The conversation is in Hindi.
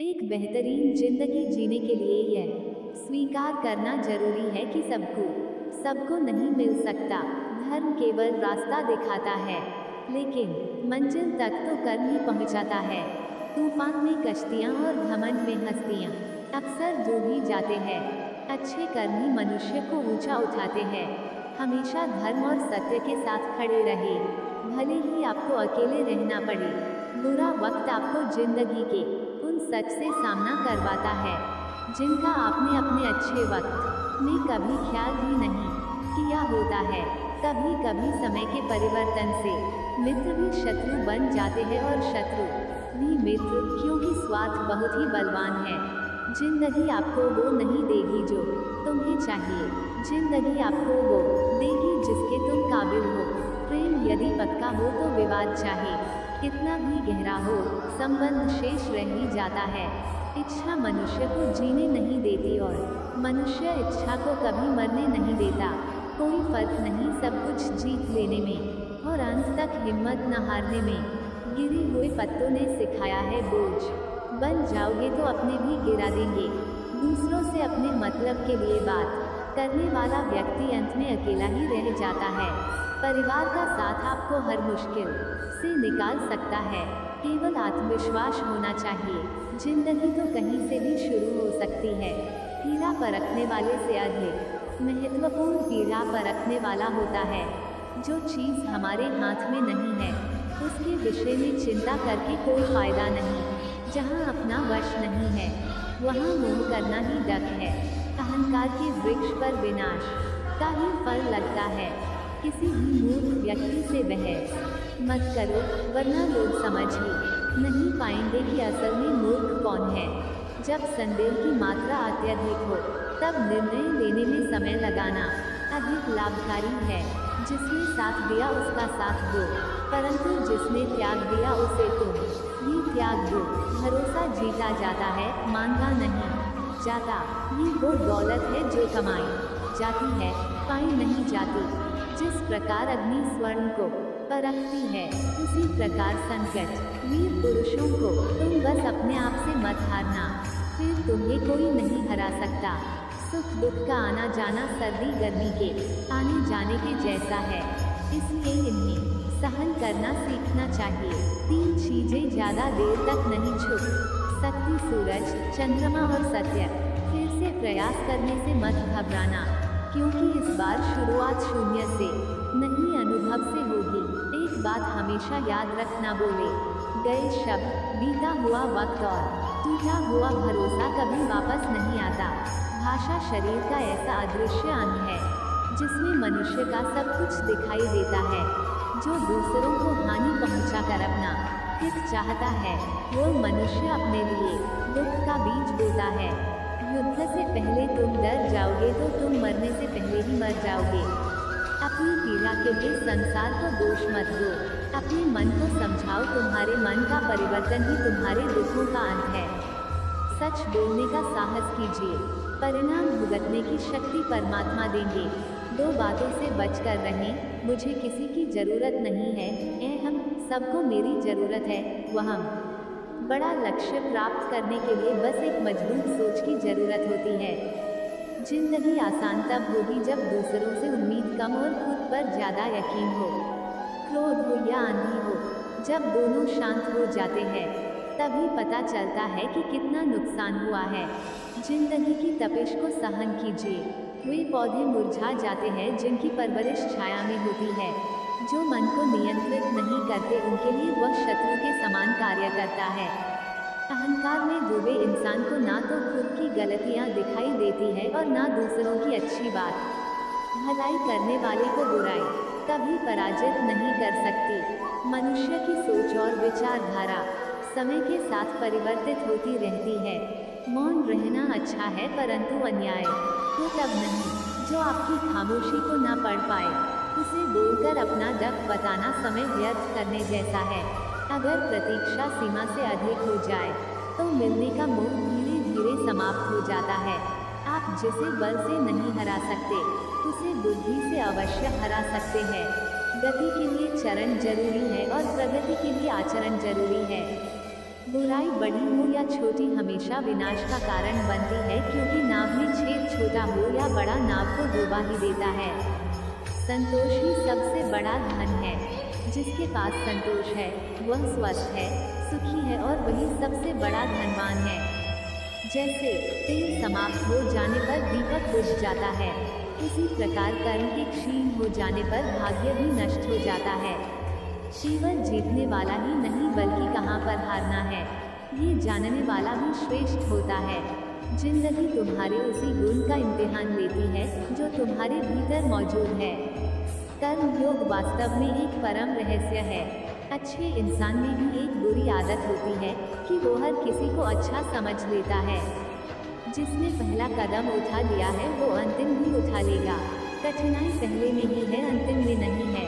एक बेहतरीन जिंदगी जीने के लिए यह स्वीकार करना जरूरी है कि सबको सबको नहीं मिल सकता। धर्म केवल रास्ता दिखाता है, लेकिन मंजिल तक तो कर्म ही पहुंचाता है। तूफान में कश्तियां और घमंड में हस्तियां अक्सर डूब ही जाते हैं। अच्छे कर्म ही मनुष्य को ऊंचा उठाते हैं। हमेशा धर्म और सत्य के साथ खड़े रहे, भले ही आपको अकेले रहना पड़े। बुरा वक्त आपको जिंदगी के उन सच से सामना करवाता है जिनका आपने अपने अच्छे वक्त में कभी ख्याल भी नहीं किया होता है। कभी कभी समय के परिवर्तन से मित्र भी शत्रु बन जाते हैं और शत्रु भी मित्र, क्योंकि स्वार्थ बहुत ही बलवान है। जिंदगी आपको वो नहीं देगी जो तुम्हें चाहिए, जिंदगी आपको वो देगी जिसके तुम काबिल हो। प्रेम यदि पक्का हो तो विवाद चाहे कितना भी गहरा हो, संबंध शेष रह ही जाता है। इच्छा मनुष्य को जीने नहीं देती और मनुष्य इच्छा को कभी मरने नहीं देता। कोई फर्क नहीं सब कुछ जीत लेने में और अंत तक हिम्मत न हारने में। गिरे हुए पत्तों ने सिखाया है बोझ बन जाओगे तो अपने भी गिरा देंगे। दूसरों से अपने मतलब के लिए बात करने वाला व्यक्ति अंत में अकेला ही रह जाता है। परिवार का साथ आपको हर मुश्किल से निकाल सकता है, केवल आत्मविश्वास होना चाहिए। जिंदगी तो कहीं से भी शुरू हो सकती है। हीरा परखने वाले से अधिक महत्वपूर्ण हीरा परखने वाला होता है। जो चीज़ हमारे हाथ में नहीं है उसके विषय में चिंता करके कोई फायदा नहीं। जहाँ अपना वश नहीं है वहाँ मोह करना ही डक है। अहंकार के वृक्ष पर विनाश का ही फल लगता है। किसी भी मूर्ख व्यक्ति से बहस मत करो, वरना लोग समझ ही नहीं पाएंगे कि असल में मूर्ख कौन है। जब संदेह की मात्रा अत्यधिक हो तब निर्णय लेने में समय लगाना अधिक लाभकारी है। जिसने साथ दिया उसका साथ दो, परंतु जिसने त्याग दिया उसे तुम भी त्याग दो। भरोसा जीता जाता है, मांगा नहीं जाता। ये वो दौलत है जो कमाई जाती है, पाई नहीं जाती। जिस प्रकार अग्नि स्वर्ण को परखती है, उसी प्रकार संकट वीर पुरुषों को। तुम बस अपने आप से मत हारना, फिर तुम्हें कोई नहीं हरा सकता। सुख दुख का आना जाना सर्दी गर्मी के आने जाने के जैसा है, इसलिए इन्हें सहन करना सीखना चाहिए। तीन चीजें ज्यादा देर तक नहीं छुप सकती, सूरज, चंद्रमा और सत्य। फिर से प्रयास करने से मत घबराना, क्योंकि इस बार शुरुआत शून्य से नहीं अनुभव से होगी। एक बात हमेशा याद रखना, बोले गए शब्द, बीता हुआ वक्त और टूटा हुआ भरोसा कभी वापस नहीं आता। भाषा शरीर का ऐसा अदृश्य अंग है जिसमें मनुष्य का सब कुछ दिखाई देता है। जो दूसरों को हानि पहुंचाकर अपना हित चाहता है, वो मनुष्य अपने लिए दुख का बीज बोता है। युद्ध से पहले तुम डर जाओगे तो तुम मरने से पहले ही मर जाओगे। अपनी पीड़ा के लिए संसार को दोष मत दो, अपने मन को समझाओ। तुम्हारे मन का परिवर्तन ही तुम्हारे दुखों का अंत है। सच बोलने का साहस कीजिए, परिणाम भुगतने की शक्ति परमात्मा देंगे। दो बातों से बचकर रहें, मुझे किसी की जरूरत नहीं है, हम सबको मेरी जरूरत है। वह बड़ा लक्ष्य प्राप्त करने के लिए बस एक मजबूत सोच की जरूरत होती है। जिंदगी आसान तब होगी जब दूसरों से उम्मीद कम और खुद पर ज्यादा यकीन हो। क्रोध हो या आंधी हो, जब दोनों शांत हो जाते हैं तभी पता चलता है कि कितना नुकसान हुआ है। जिंदगी की तपिश को सहन कीजिए। वे पौधे मुरझा जाते हैं जिनकी परवरिश छाया में होती है। जो मन को नियंत्रित नहीं करते उनके लिए वह शत्रु के समान कार्य करता है। अहंकार में डूबे इंसान को ना तो खुद की गलतियां दिखाई देती है और ना दूसरों की अच्छी बात। भलाई करने वाले को बुराई कभी पराजित नहीं कर सकती। मनुष्य की सोच और विचारधारा समय के साथ परिवर्तित होती रहती है। मौन रहना अच्छा है, परंतु अन्याय तो तब नहीं जो आपकी खामोशी को ना पढ़ पाए। उसे बोलकर अपना डर बताना समय व्यर्थ करने जैसा है। अगर प्रतीक्षा सीमा से अधिक हो जाए तो मिलने का मोह धीरे धीरे समाप्त हो जाता है। आप जिसे बल से नहीं हरा सकते उसे बुद्धि से अवश्य हरा सकते हैं। गति के लिए चरण जरूरी है और प्रगति के लिए आचरण जरूरी है। बुराई बड़ी हो या छोटी हमेशा विनाश का कारण बनती है, क्योंकि नाव में छेद छोटा हो या बड़ा, नाव को डुबा ही देता है। संतोष ही सबसे बड़ा धन है। जिसके पास संतोष है वह स्वस्थ है, सुखी है और वही सबसे बड़ा धनवान है। जैसे तेल समाप्त हो जाने पर दीपक बुझ जाता है, इसी प्रकार कर्म के क्षीण हो जाने पर भाग्य भी नष्ट हो जाता है। केवल जीतने वाला ही नहीं बल्कि कहाँ पर हारना है, ये जानने वाला भी श्रेष्ठ होता है। जिंदगी तुम्हारे उसी गुण का इम्तिहान लेती है जो तुम्हारे भीतर मौजूद है। कर्म योग वास्तव में एक परम रहस्य है। अच्छे इंसान में भी एक बुरी आदत होती है कि वो हर किसी को अच्छा समझ लेता है। जिसने पहला कदम उठा लिया है वो अंतिम भी उठा लेगा। कठिनाई पहले में ही है, अंतिम में नहीं है।